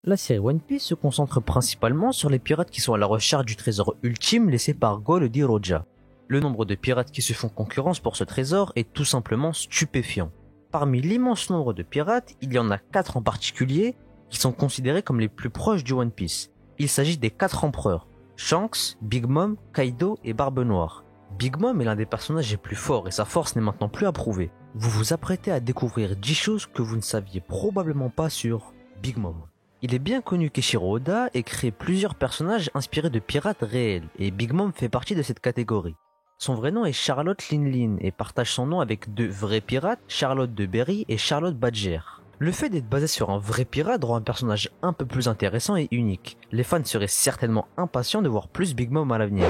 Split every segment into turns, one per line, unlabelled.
La série One Piece se concentre principalement sur les pirates qui sont à la recherche du trésor ultime laissé par Gol dit Roja. Le nombre de pirates qui se font concurrence pour ce trésor est tout simplement stupéfiant. Parmi l'immense nombre de pirates, il y en a 4 en particulier qui sont considérés comme les plus proches du One Piece. Il s'agit des 4 empereurs, Shanks, Big Mom, Kaido et Barbe Noire. Big Mom est l'un des personnages les plus forts et sa force n'est maintenant plus à prouver. Vous vous apprêtez à découvrir 10 choses que vous ne saviez probablement pas sur Big Mom. Il est bien connu qu'Eiichiro Oda ait créé plusieurs personnages inspirés de pirates réels et Big Mom fait partie de cette catégorie. Son vrai nom est Charlotte Linlin et partage son nom avec 2 vrais pirates, Charlotte de Berry et Charlotte Badger. Le fait d'être basé sur un vrai pirate rend un personnage un peu plus intéressant et unique. Les fans seraient certainement impatients de voir plus Big Mom à l'avenir.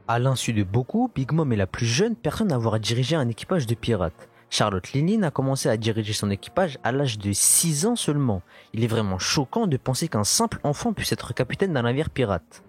À l'insu de beaucoup, Big Mom est la plus jeune personne à avoir dirigé un équipage de pirates. Charlotte Linlin a commencé à diriger son équipage à l'âge de 6 ans seulement. Il est vraiment choquant de penser qu'un simple enfant puisse être capitaine d'un navire pirate.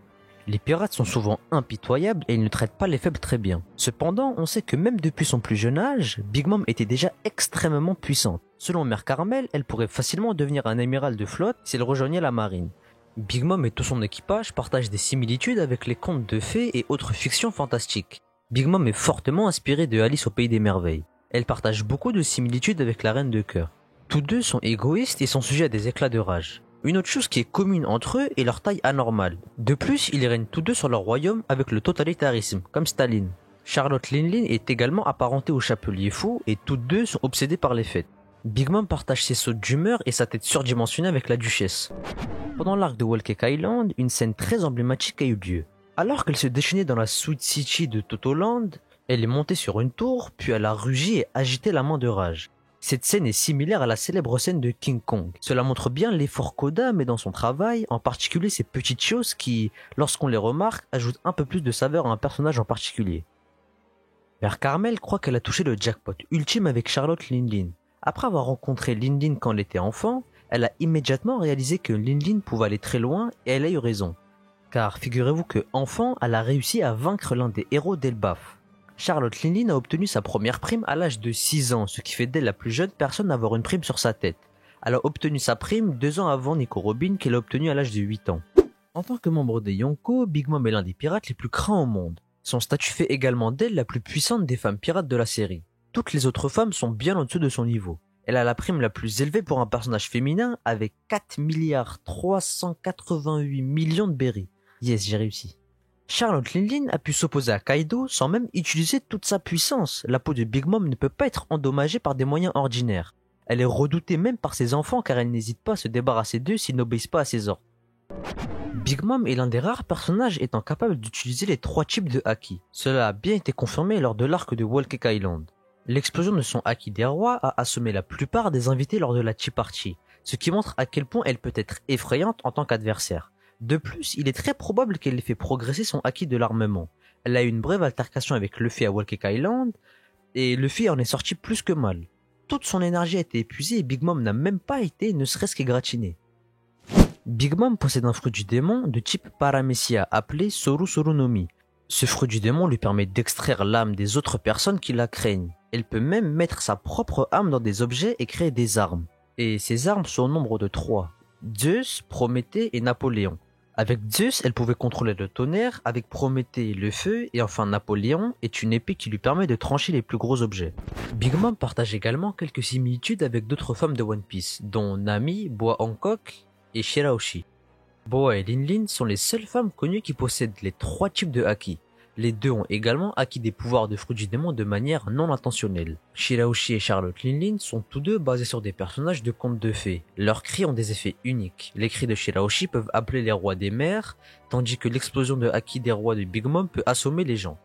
Les pirates sont souvent impitoyables et ils ne traitent pas les faibles très bien. Cependant, on sait que même depuis son plus jeune âge, Big Mom était déjà extrêmement puissante. Selon Mère Carmel, elle pourrait facilement devenir un amiral de flotte si elle rejoignait la marine. Big Mom et tout son équipage partagent des similitudes avec les contes de fées et autres fictions fantastiques. Big Mom est fortement inspirée de Alice au Pays des Merveilles. Elle partage beaucoup de similitudes avec la Reine de Cœur. Tous deux sont égoïstes et sont sujets à des éclats de rage. Une autre chose qui est commune entre eux est leur taille anormale. De plus, ils règnent tous deux sur leur royaume avec le totalitarisme, comme Staline. Charlotte Linlin est également apparentée au Chapelier Fou et toutes deux sont obsédées par les fêtes. Big Mom partage ses sautes d'humeur et sa tête surdimensionnée avec la duchesse. Pendant l'arc de Whole Cake Island, une scène très emblématique a eu lieu. Alors qu'elle se déchaînait dans la Sweet City de Totoland, elle est montée sur une tour, puis elle a rugi et agité la main de rage. Cette scène est similaire à la célèbre scène de King Kong. Cela montre bien l'effort qu'Oda met dans son travail, en particulier ces petites choses qui, lorsqu'on les remarque, ajoutent un peu plus de saveur à un personnage en particulier. Mère Carmel croit qu'elle a touché le jackpot ultime avec Charlotte Linlin. Après avoir rencontré Linlin quand elle était enfant, elle a immédiatement réalisé que Linlin pouvait aller très loin et elle a eu raison. Car figurez-vous que enfant, elle a réussi à vaincre l'un des héros d'Elbaf. Charlotte Linlin a obtenu sa première prime à l'âge de 6 ans, ce qui fait d'elle la plus jeune personne à avoir une prime sur sa tête. Elle a obtenu sa prime 2 ans avant Nico Robin qu'elle a obtenue à l'âge de 8 ans. En tant que membre des Yonko, Big Mom est l'un des pirates les plus craints au monde. Son statut fait également d'elle la plus puissante des femmes pirates de la série. Toutes les autres femmes sont bien en-dessous de son niveau. Elle a la prime la plus élevée pour un personnage féminin avec 4,388 milliards de berries. Yes, j'ai réussi. Charlotte Linlin a pu s'opposer à Kaido sans même utiliser toute sa puissance. La peau de Big Mom ne peut pas être endommagée par des moyens ordinaires. Elle est redoutée même par ses enfants car elle n'hésite pas à se débarrasser d'eux s'ils n'obéissent pas à ses ordres. Big Mom est l'un des rares personnages étant capable d'utiliser les 3 types de haki. Cela a bien été confirmé lors de l'arc de Whole Cake Island. L'explosion de son haki des rois a assommé la plupart des invités lors de la Tea Party, ce qui montre à quel point elle peut être effrayante en tant qu'adversaire. De plus, il est très probable qu'elle ait fait progresser son acquis de l'armement. Elle a eu une brève altercation avec Luffy à Whole Cake Island, et Luffy en est sorti plus que mal. Toute son énergie a été épuisée et Big Mom n'a même pas été ne serait-ce qu'égratigné. Big Mom possède un fruit du démon de type Paramecia appelé Soru Soru no Mi. Ce fruit du démon lui permet d'extraire l'âme des autres personnes qui la craignent. Elle peut même mettre sa propre âme dans des objets et créer des armes. Et ces armes sont au nombre de 3. Zeus, Prométhée et Napoléon. Avec Zeus, elle pouvait contrôler le tonnerre, avec Prométhée le feu, et enfin Napoléon est une épée qui lui permet de trancher les plus gros objets. Big Mom partage également quelques similitudes avec d'autres femmes de One Piece, dont Nami, Boa Hancock et Shirahoshi. Boa et Linlin sont les seules femmes connues qui possèdent les 3 types de haki. Les deux ont également acquis des pouvoirs de fruits du démon de manière non intentionnelle. Shirahoshi et Charlotte Linlin sont tous deux basés sur des personnages de contes de fées. Leurs cris ont des effets uniques. Les cris de Shirahoshi peuvent appeler les rois des mers, tandis que l'explosion de haki des rois de Big Mom peut assommer les gens.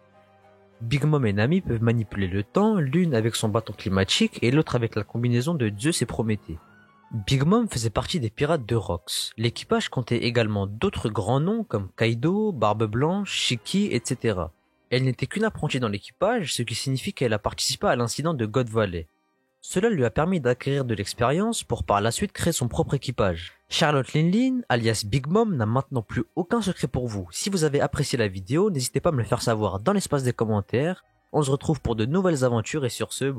Big Mom et Nami peuvent manipuler le temps, l'une avec son bâton climatique et l'autre avec la combinaison de Zeus et Prométhée. Big Mom faisait partie des pirates de Rox. L'équipage comptait également d'autres grands noms comme Kaido, Barbe Blanche, Shiki, etc. Elle n'était qu'une apprentie dans l'équipage, ce qui signifie qu'elle a participé à l'incident de God Valley. Cela lui a permis d'acquérir de l'expérience pour par la suite créer son propre équipage. Charlotte Linlin, alias Big Mom, n'a maintenant plus aucun secret pour vous. Si vous avez apprécié la vidéo, n'hésitez pas à me le faire savoir dans l'espace des commentaires. On se retrouve pour de nouvelles aventures et sur ce,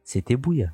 c'était Bouya.